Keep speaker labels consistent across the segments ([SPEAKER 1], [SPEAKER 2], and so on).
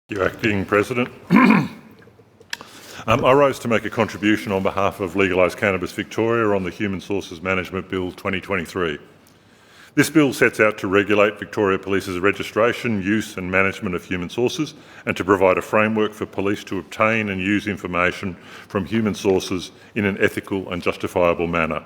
[SPEAKER 1] Thank you, Acting President. I rise to make a contribution on behalf of Legalise Cannabis Victoria on the Human Sources Management Bill 2023. This bill sets out to regulate Victoria Police's registration, use and management of human sources and to provide a framework for police to obtain and use information from human sources in an ethical and justifiable manner.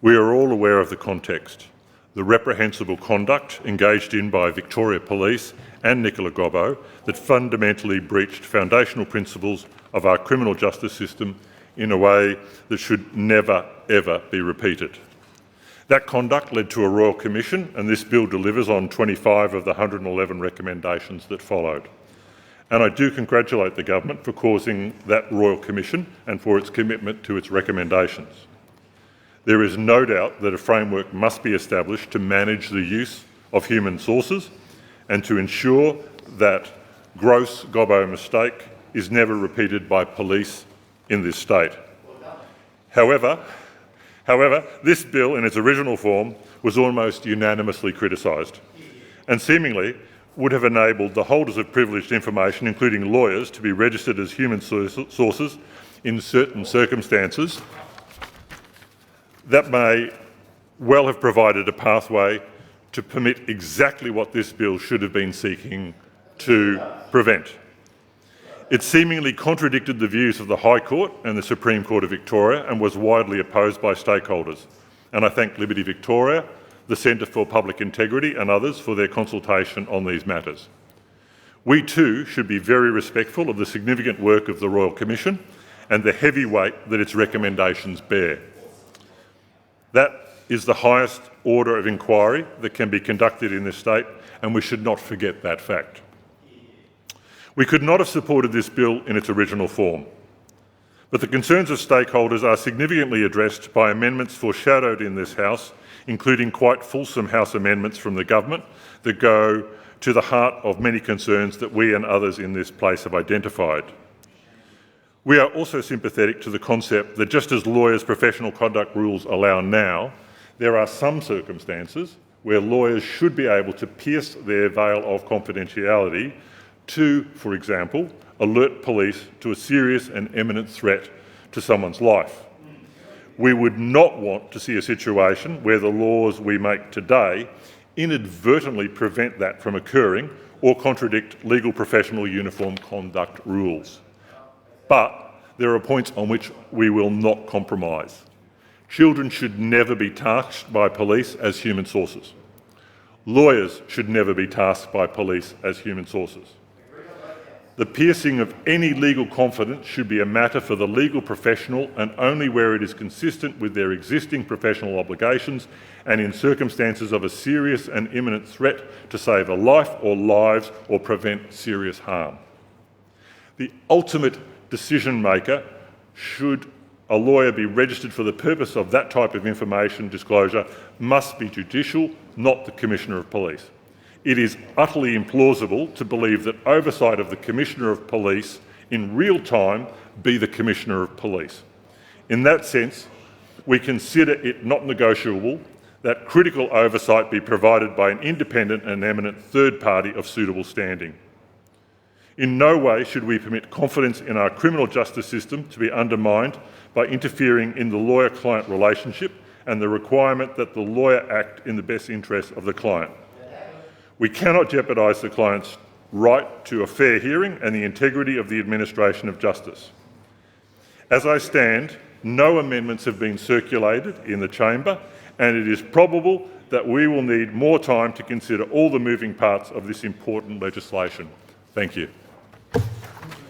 [SPEAKER 1] We are all aware of the context. The reprehensible conduct engaged in by Victoria Police and Nicola Gobbo that fundamentally breached foundational principles of our criminal justice system in a way that should never, ever be repeated. That conduct led to a Royal Commission, and this bill delivers on 25 of the 111 recommendations that followed. And I do congratulate the government for causing that Royal Commission and for its commitment to its recommendations. There is no doubt that a framework must be established to manage the use of human sources and to ensure that gross Gobbo mistake is never repeated by police in this state. However, this bill in its original form was almost unanimously criticised and seemingly would have enabled the holders of privileged information, including lawyers, to be registered as human sources in certain circumstances that may well have provided a pathway to permit exactly what this bill should have been seeking to prevent. It seemingly contradicted the views of the High Court and the Supreme Court of Victoria and was widely opposed by stakeholders. And I thank Liberty Victoria, the Centre for Public Integrity and others for their consultation on these matters. We too should be very respectful of the significant work of the Royal Commission and the heavy weight that its recommendations bear. That is the highest order of inquiry that can be conducted in this state, and we should not forget that fact. We could not have supported this bill in its original form, but the concerns of stakeholders are significantly addressed by amendments foreshadowed in this House, including quite fulsome House amendments from the government that go to the heart of many concerns that we and others in this place have identified. We are also sympathetic to the concept that just as lawyers' professional conduct rules allow now, there are some circumstances where lawyers should be able to pierce their veil of confidentiality to, for example, alert police to a serious and imminent threat to someone's life. We would not want to see a situation where the laws we make today inadvertently prevent that from occurring or contradict legal professional uniform conduct rules. But there are points on which we will not compromise. Children should never be tasked by police as human sources. Lawyers should never be tasked by police as human sources. The piercing of any legal confidence should be a matter for the legal professional and only where it is consistent with their existing professional obligations and in circumstances of a serious and imminent threat to save a life or lives or prevent serious harm. The ultimate decision maker, should a lawyer be registered for the purpose of that type of information disclosure, must be judicial, not the Commissioner of Police. It is utterly implausible to believe that oversight of the Commissioner of Police in real time be the Commissioner of Police. In that sense, we consider it not negotiable that critical oversight be provided by an independent and eminent third party of suitable standing. In no way should we permit confidence in our criminal justice system to be undermined by interfering in the lawyer-client relationship and the requirement that the lawyer act in the best interest of the client. We cannot jeopardise the client's right to a fair hearing and the integrity of the administration of justice. As I stand, no amendments have been circulated in the chamber, and it is probable that we will need more time to consider all the moving parts of this important legislation. Thank you.